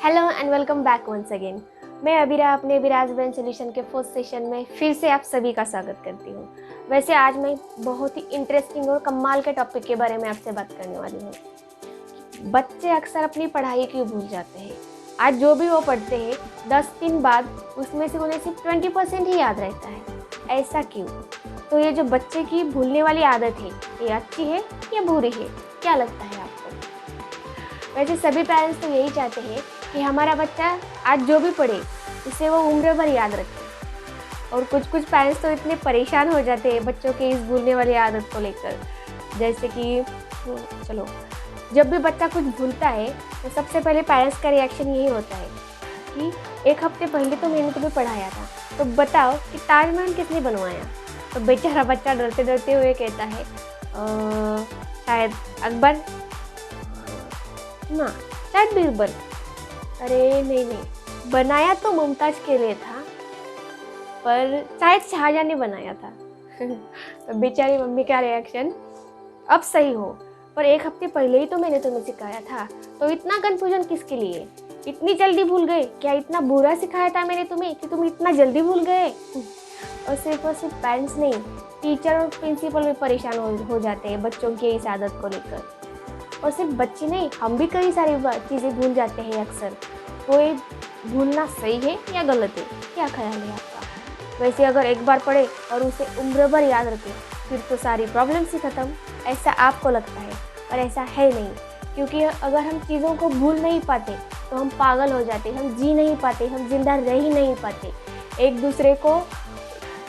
Hello and welcome back once again. मैं अबीरा अपने Abiraj brain solution के फर्स्ट सेशन में फिर से आप सभी का स्वागत करती हूँ। वैसे आज मैं बहुत ही इंटरेस्टिंग और कमाल के टॉपिक के बारे में आपसे बात करने वाली हूँ। बच्चे अक्सर अपनी पढ़ाई क्यों भूल जाते हैं। आज जो भी वो पढ़ते हैं 10 दिन बाद उसमें से उन्हें सिर्फ 20% ही याद रहता है। ऐसा क्यों? तो ये जो बच्चे की भूलने वाली आदत है, ये अच्छी है या बुरी है, क्या लगता है आपको? वैसे सभी पेरेंट्स तो यही चाहते हैं कि हमारा बच्चा आज जो भी पढ़े उसे वो उम्र भर याद रखे। और कुछ पेरेंट्स तो इतने परेशान हो जाते हैं बच्चों के इस भूलने वाली आदत को लेकर। जैसे कि चलो, जब भी बच्चा कुछ भूलता है तो सबसे पहले पेरेंट्स का रिएक्शन यही होता है कि 1 हफ्ते पहले तो मैंने तुम्हें पढ़ाया था, तो बताओ कि ताजमहल किसने बनवाया? तो बेचारा बच्चा डरते डरते हुए कहता है शायद अकबर, ना शायद बीरबल। अरे नहीं, बनाया तो मुमताज के लिए था, पर शायद शाहजहां ने बनाया था। तो बेचारी मम्मी का रिएक्शन, अब सही हो, पर 1 हफ्ते पहले ही तो मैंने तुम्हें सिखाया था, तो इतना कंफ्यूजन किसके लिए? इतनी जल्दी भूल गए क्या? इतना बुरा सिखाया था मैंने तुम्हें कि तुम इतना जल्दी भूल गए? और सिर्फ पेरेंट्स नहीं, टीचर और प्रिंसिपल भी परेशान हो जाते हैं बच्चों की इस आदत को लेकर। और सिर्फ बच्चे नहीं, हम भी कई सारी चीज़ें भूल जाते हैं अक्सर। तो ये भूलना सही है या गलत है? क्या ख्याल है आपका? वैसे अगर एक बार पढ़े और उसे उम्र भर याद रखे फिर तो सारी प्रॉब्लम्स ही ख़त्म, ऐसा आपको लगता है? और ऐसा है नहीं, क्योंकि अगर हम चीज़ों को भूल नहीं पाते तो हम पागल हो जाते, हम जी नहीं पाते, हम जिंदा रह ही नहीं पाते, एक दूसरे को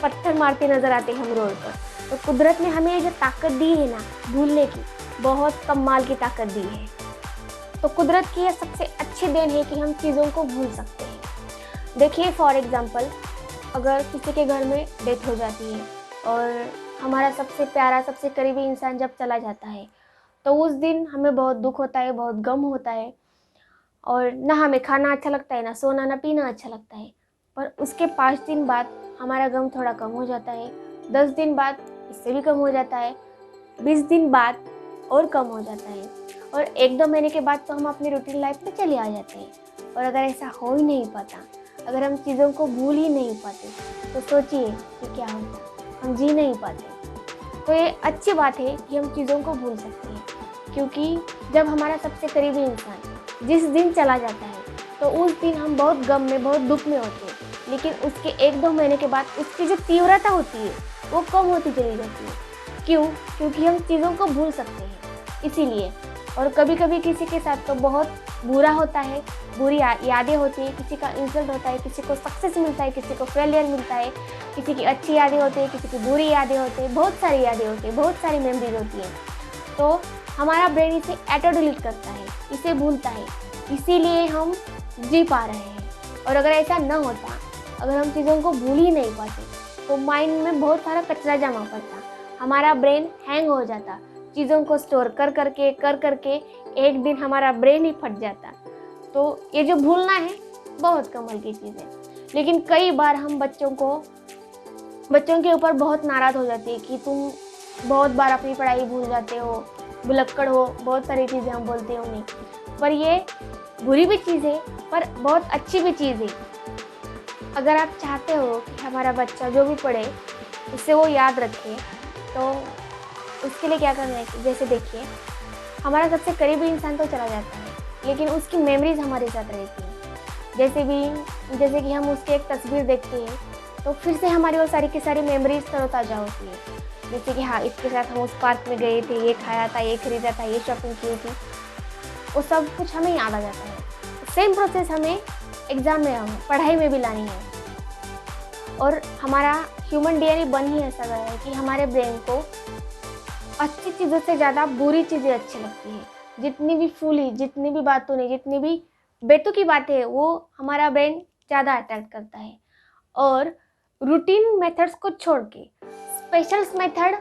पत्थर मारते नजर आते हम रोड पर। तो कुदरत ने हमें जो ताकत दी है ना भूलने की, बहुत कमाल की ताकत दी है। तो कुदरत की यह सबसे अच्छी देन है कि हम चीज़ों को भूल सकते हैं। देखिए फॉर एग्जांपल, अगर किसी के घर में डेथ हो जाती है और हमारा सबसे प्यारा सबसे करीबी इंसान जब चला जाता है, तो उस दिन हमें बहुत दुख होता है, बहुत गम होता है, और ना हमें खाना अच्छा लगता है, ना सोना ना पीना अच्छा लगता है। पर उसके 5 दिन बाद हमारा गम थोड़ा कम हो जाता है, 10 दिन बाद इससे भी कम हो जाता है, 20 दिन बाद और कम हो जाता है, और 1-2 महीने के बाद तो हम अपनी रूटीन लाइफ में चले आ जाते हैं। और अगर ऐसा हो ही नहीं पाता, अगर हम चीज़ों को भूल ही नहीं पाते, तो सोचिए कि क्या होता, हम जी नहीं पाते। तो ये अच्छी बात है कि हम चीज़ों को भूल सकते हैं, क्योंकि जब हमारा सबसे करीबी इंसान जिस दिन चला जाता है तो उस दिन हम बहुत गम में, बहुत दुख में होते हैं, लेकिन उसके 1-2 महीने के बाद उसकी जो तीव्रता होती है वो कम होती चली जाती है। क्यों? क्योंकि हम चीज़ों को भूल सकते हैं इसीलिए। और कभी कभी किसी के साथ तो बहुत बुरा होता है, बुरी यादें होती है, किसी का इंसल्ट होता है, किसी को सक्सेस मिलता है, किसी को फेलियर मिलता है, किसी की अच्छी यादें होती है, किसी की बुरी यादें होती है, बहुत सारी यादें होती है, बहुत सारी मेमोरीज होती है। तो हमारा ब्रेन इसे ऑटो डिलीट करता है, इसे भूलता है, इसीलिए हम जी पा रहे हैं। और अगर ऐसा न होता, अगर हम चीज़ों को भूल ही नहीं पाते, तो माइंड में बहुत सारा कचरा जमा पड़ता, हमारा ब्रेन हैंग हो जाता, चीज़ों को स्टोर कर करके एक दिन हमारा ब्रेन ही फट जाता। तो ये जो भूलना है बहुत कमाल की चीज़ है। लेकिन कई बार हम बच्चों के ऊपर बहुत नाराज़ हो जाती है कि तुम बहुत बार अपनी पढ़ाई भूल जाते हो, भुलक्कड़ हो, बहुत सारी चीज़ें हम बोलते हैं उन्हें। पर ये बुरी भी चीज़ है, पर बहुत अच्छी भी चीज़ है। अगर आप चाहते हो कि हमारा बच्चा जो भी पढ़े उससे वो याद रखे, तो उसके लिए क्या करना है? जैसे देखिए, हमारा सबसे करीबी इंसान तो चला जाता है, लेकिन उसकी मेमोरीज हमारे साथ रहती हैं। जैसे कि हम उसकी एक तस्वीर देखते हैं तो फिर से हमारी वो सारी की सारी मेमोरीज तरोताज़ा होती है। जैसे कि हाँ, इसके साथ हम उस पार्क में गए थे, ये खाया था, ये खरीदा था, ये शॉपिंग की थी, वो सब कुछ हमें याद आ जाता है। सेम प्रोसेस हमें एग्ज़ाम में, पढ़ाई में भी लानी है। और हमारा ह्यूमन डीएनए बन ही ऐसा गया है कि हमारे ब्रेन को अच्छी चीज़ों से ज़्यादा बुरी चीज़ें अच्छी लगती है। जितनी भी फूली, जितनी भी बातों ने, जितनी भी बेतुकी बातें हैं, वो हमारा ब्रेन ज़्यादा अट्रैक्ट करता है। और रूटीन मेथड्स को छोड़ के स्पेशल्स मेथड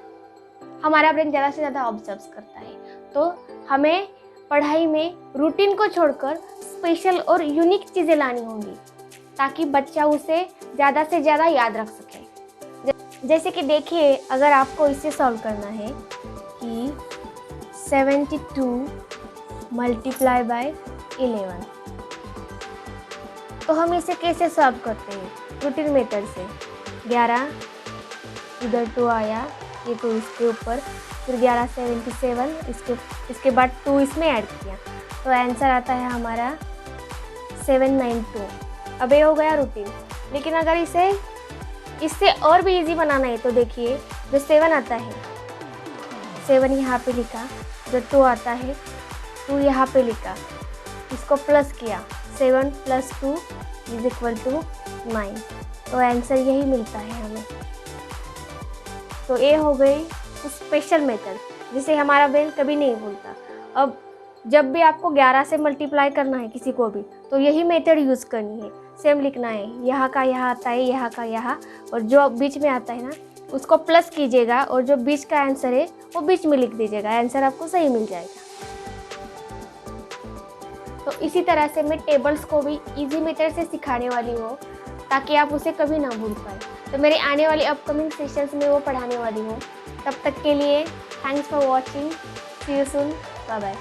हमारा ब्रेन ज़्यादा से ज़्यादा ऑब्जर्व करता है। तो हमें पढ़ाई में रूटीन को छोड़कर स्पेशल और यूनिक चीज़ें लानी होंगी, ताकि बच्चा उसे ज़्यादा से ज़्यादा याद रख सके। जैसे कि देखिए, अगर आपको इसे सॉल्व करना है कि 72 × 11, तो हम इसे कैसे सॉल्व करते हैं? रूटीन मेथड से। 11 इधर 2 आया, ये 2 इसके ऊपर, फिर 1177 इसके बाद 2 इसमें ऐड किया, तो आंसर आता है हमारा 792। अब ये हो गया रूटीन। लेकिन अगर इससे और भी इजी बनाना है तो देखिए, जो 7 आता है, 7 यहाँ पे लिखा, जो 2 आता है 2 यहाँ पे लिखा, इसको प्लस किया, 7 + 2 = 9। तो आंसर यही मिलता है हमें। तो ये हो गई स्पेशल मेथड जिसे हमारा ब्रेन कभी नहीं भूलता। अब जब भी आपको 11 से मल्टीप्लाई करना है किसी को भी, तो यही मेथड यूज़ करनी है, सेम लिखना है, यहाँ का यहाँ आता है, यहाँ का यहाँ, और जो बीच में आता है ना उसको प्लस कीजिएगा, और जो बीच का आंसर है वो बीच में लिख दीजिएगा, आंसर आपको सही मिल जाएगा। तो इसी तरह से मैं टेबल्स को भी इजी मेथड से सिखाने वाली हूँ ताकि आप उसे कभी ना भूल पाए। तो मेरे आने वाली अपकमिंग सेशंस में वो पढ़ाने वाली हूँ। तब तक के लिए thanks for watching, see you soon, bye bye.